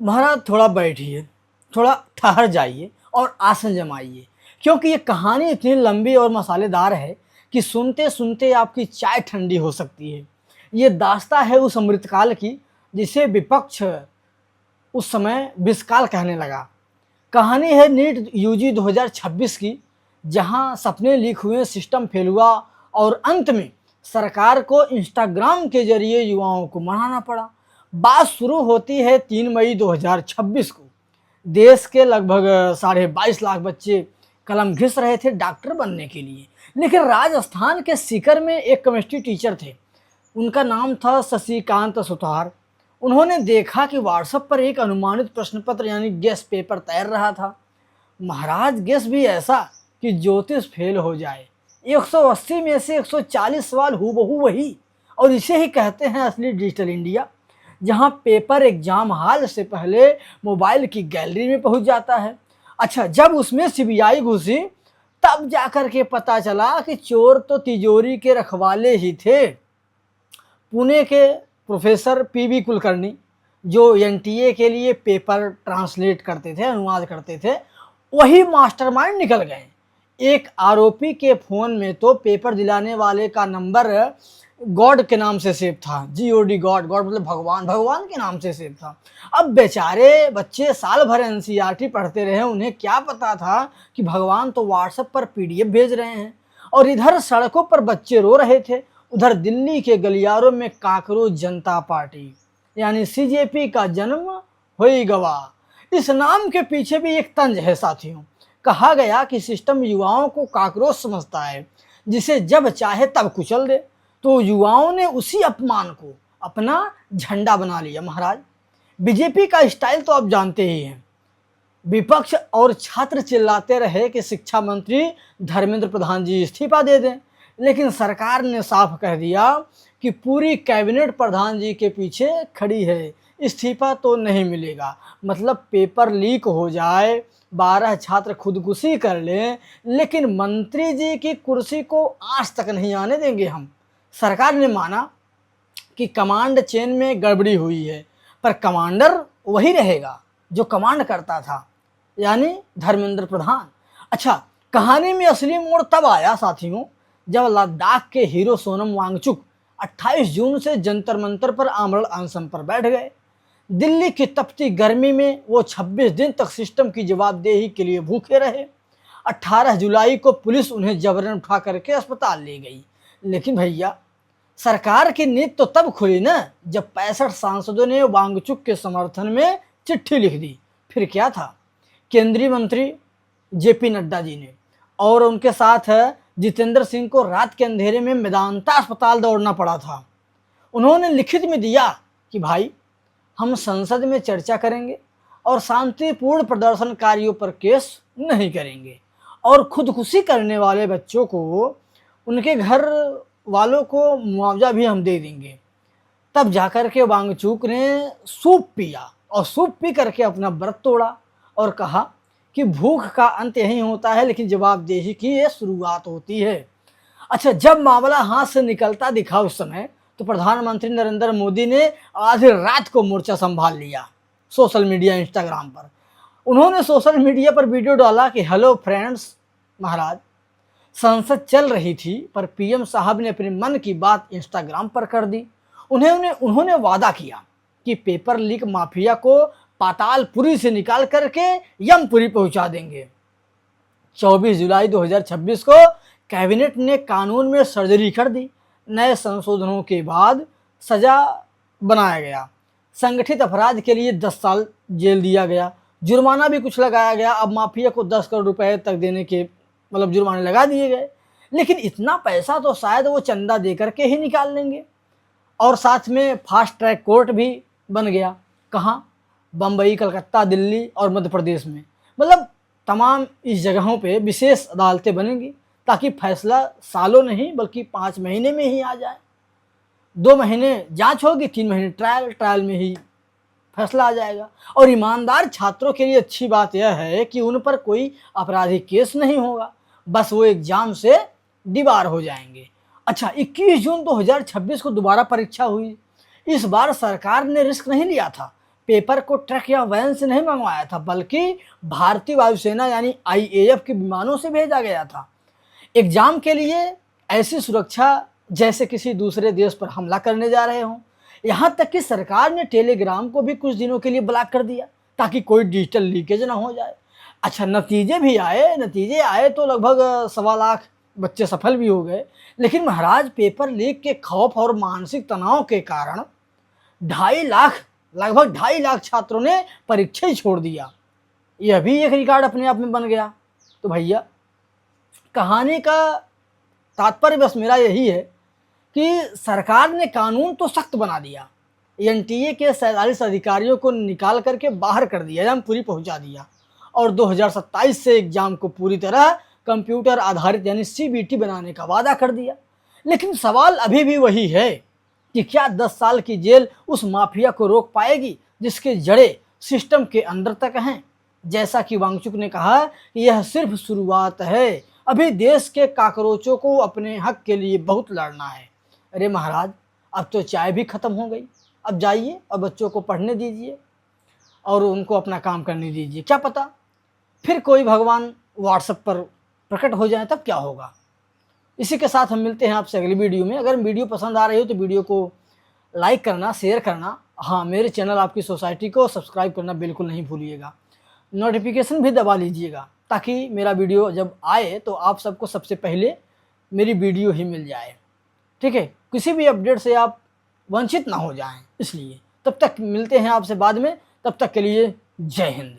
महाराज थोड़ा बैठिए, थोड़ा ठहर जाइए और आसन जमाइए, क्योंकि ये कहानी इतनी लंबी और मसालेदार है कि सुनते सुनते आपकी चाय ठंडी हो सकती है। ये दास्तां है उस अमृतकाल की जिसे विपक्ष उस समय विषकाल कहने लगा। कहानी है नीट यूजी 2026 की, जहां सपने लीक हुए, सिस्टम फेल हुआ और अंत में सरकार को इंस्टाग्राम के जरिए युवाओं को मनाना पड़ा। बात शुरू होती है 3 मई 2026 को। देश के लगभग 22.5 लाख बच्चे कलम घिस रहे थे डॉक्टर बनने के लिए, लेकिन राजस्थान के सीकर में एक केमिस्ट्री टीचर थे। उनका नाम था शशिकांत सुतार। उन्होंने देखा कि व्हाट्सएप पर एक अनुमानित प्रश्न पत्र यानी गेस पेपर तैर रहा था। महाराज गेस भी ऐसा कि ज्योतिष फेल हो जाए। 180 में से 140 सवाल हूबहू वही, और इसे ही कहते हैं असली डिजिटल इंडिया, जहां पेपर एग्जाम हॉल से पहले मोबाइल की गैलरी में पहुंच जाता है। अच्छा, जब उसमें सीबीआई घुसी तब जाकर के पता चला कि चोर तो तिजोरी के रखवाले ही थे। पुणे के प्रोफेसर पीवी कुलकर्णी, जो एनटीए के लिए पेपर ट्रांसलेट करते थे, अनुवाद करते थे, वही मास्टरमाइंड निकल गए। एक आरोपी के फोन में तो पेपर दिलाने वाले का नंबर गॉड के नाम से सेव था। GOD, गॉड, गॉड मतलब भगवान, भगवान के नाम से सेव था। अब बेचारे बच्चे साल भर एनसीईआरटी पढ़ते रहे, उन्हें क्या पता था कि भगवान तो व्हाट्सएप पर पीडीएफ भेज रहे हैं। और इधर सड़कों पर बच्चे रो रहे थे, उधर दिल्ली के गलियारों में काकरोच जनता पार्टी यानी सीजेपी का जन्म हुई गवाह। इस नाम के पीछे भी एक तंज है साथियों। कहा गया कि सिस्टम युवाओं को काकरोच समझता है, जिसे जब चाहे तब कुचल दे। तो युवाओं ने उसी अपमान को अपना झंडा बना लिया। महाराज बीजेपी का स्टाइल तो आप जानते ही हैं। विपक्ष और छात्र चिल्लाते रहे कि शिक्षा मंत्री धर्मेंद्र प्रधान जी इस्तीफा दे दें, लेकिन सरकार ने साफ कह दिया कि पूरी कैबिनेट प्रधान जी के पीछे खड़ी है, इस्तीफा तो नहीं मिलेगा। मतलब पेपर लीक हो जाए, 12 छात्र खुदकुशी कर लें, लेकिन मंत्री जी की कुर्सी को आज तक नहीं आने देंगे हम। सरकार ने माना कि कमांड चेन में गड़बड़ी हुई है, पर कमांडर वही रहेगा जो कमांड करता था, यानी धर्मेंद्र प्रधान। अच्छा, कहानी में असली मोड़ तब आया साथियों, जब लद्दाख के हीरो सोनम वांगचुक 28 जून से जंतर मंतर पर आमरण अनशन पर बैठ गए। दिल्ली की तपती गर्मी में वो 26 दिन तक सिस्टम की जवाबदेही के लिए भूखे रहे। 18 जुलाई को पुलिस उन्हें जबरन उठा करके अस्पताल ले गई। लेकिन भैया, सरकार की नींद तो तब खुली ना, जब 65 सांसदों ने वांगचुक के समर्थन में चिट्ठी लिख दी। फिर क्या था, केंद्रीय मंत्री जेपी नड्डा जी ने और उनके साथ जितेंद्र सिंह को रात के अंधेरे में मेदांता अस्पताल दौड़ना पड़ा था। उन्होंने लिखित में दिया कि भाई, हम संसद में चर्चा करेंगे और शांतिपूर्ण प्रदर्शनकारियों पर केस नहीं करेंगे, और खुदकुशी करने वाले बच्चों को, उनके घर वालों को मुआवजा भी हम दे देंगे। तब जाकर के वांगचुक ने सूप पिया और सूप पी करके अपना व्रत तोड़ा और कहा कि भूख का अंत यहीं होता है, लेकिन जवाबदेही की ये शुरुआत होती है। अच्छा, जब मामला हाथ से निकलता दिखा उस समय, तो प्रधानमंत्री नरेंद्र मोदी ने आधी रात को मोर्चा संभाल लिया सोशल मीडिया, इंस्टाग्राम पर। उन्होंने सोशल मीडिया पर वीडियो डाला कि हेलो फ्रेंड्स। महाराज, संसद चल रही थी, पर पीएम साहब ने अपने मन की बात इंस्टाग्राम पर कर दी। उन्होंने वादा किया कि पेपर लीक माफिया को पातालपुरी से निकाल करके यमपुरी पहुंचा देंगे। 24 जुलाई 2026 को कैबिनेट ने कानून में सर्जरी कर दी। नए संशोधनों के बाद सजा बनाया गया। संगठित अपराध के लिए 10 साल जेल दिया गया। जुर्माना भी कुछ लगाया गया। अब माफिया को 10 करोड़ रुपए तक देने के जुर्माने लगा दिए गए। लेकिन इतना पैसा तो शायद वो चंदा दे करके ही निकाल लेंगे। और साथ में फास्ट ट्रैक कोर्ट भी बन गया। कहाँ? बम्बई, कलकत्ता, दिल्ली और मध्य प्रदेश में। तमाम इस जगहों पे विशेष अदालतें बनेंगी, ताकि फैसला सालों नहीं बल्कि 5 महीने में ही आ जाए। 2 महीने जांच होगी, 3 महीने ट्रायल में ही फैसला आ जाएगा। और ईमानदार छात्रों के लिए अच्छी बात यह है कि उन पर कोई आपराधिक केस नहीं होगा, बस वो एग्जाम से दीवार हो जाएंगे। अच्छा, 21 जून 2026 को दोबारा परीक्षा हुई। इस बार सरकार ने रिस्क नहीं लिया था। पेपर को ट्रक या वैन से नहीं मंगवाया था, बल्कि भारतीय वायुसेना यानी आईएएफ के विमानों से भेजा गया था। एग्जाम के लिए ऐसी सुरक्षा जैसे किसी दूसरे देश पर हमला करने जा रहे हों। यहाँ तक कि सरकार ने टेलीग्राम को भी कुछ दिनों के लिए ब्लॉक कर दिया ताकि कोई डिजिटल लीकेज ना हो जाए। अच्छा, नतीजे आए तो लगभग 1.25 लाख बच्चे सफल भी हो गए। लेकिन महाराज, पेपर लीक के खौफ और मानसिक तनाव के कारण 2.5 लाख, लगभग 2.5 लाख छात्रों ने परीक्षा ही छोड़ दिया। यह भी एक रिकॉर्ड अपने आप में बन गया। तो भैया, कहानी का तात्पर्य बस मेरा यही है कि सरकार ने कानून तो सख्त बना दिया, एनटीए के 47 अधिकारियों को निकाल करके बाहर कर दिया, एग्जाम पूरी पहुंचा दिया, और 2027 से एग्जाम को पूरी तरह कंप्यूटर आधारित यानी सीबीटी बनाने का वादा कर दिया। लेकिन सवाल अभी भी वही है कि क्या 10 साल की जेल उस माफिया को रोक पाएगी जिसके जड़ें सिस्टम के अंदर तक हैं। जैसा कि वांगचुक ने कहा कि यह सिर्फ शुरुआत है, अभी देश के काकरोचों को अपने हक के लिए बहुत लड़ना है। अरे महाराज, अब तो चाय भी खत्म हो गई, अब जाइए और बच्चों को पढ़ने दीजिए और उनको अपना काम करने दीजिए। क्या पता फिर कोई भगवान व्हाट्सएप पर प्रकट हो जाए, तब क्या होगा। इसी के साथ हम मिलते हैं आपसे अगली वीडियो में। अगर वीडियो पसंद आ रही हो तो वीडियो को लाइक करना, शेयर करना, हाँ, मेरे चैनल आपकी सोसाइटी को सब्सक्राइब करना बिल्कुल नहीं भूलिएगा। नोटिफिकेशन भी दबा लीजिएगा ताकि मेरा वीडियो जब आए तो आप सबको सबसे पहले मेरी वीडियो ही मिल जाए। ठीक है, किसी भी अपडेट से आप वंचित ना हो जाएं। इसलिए तब तक मिलते हैं आपसे बाद में, तब तक के लिए जय हिंद।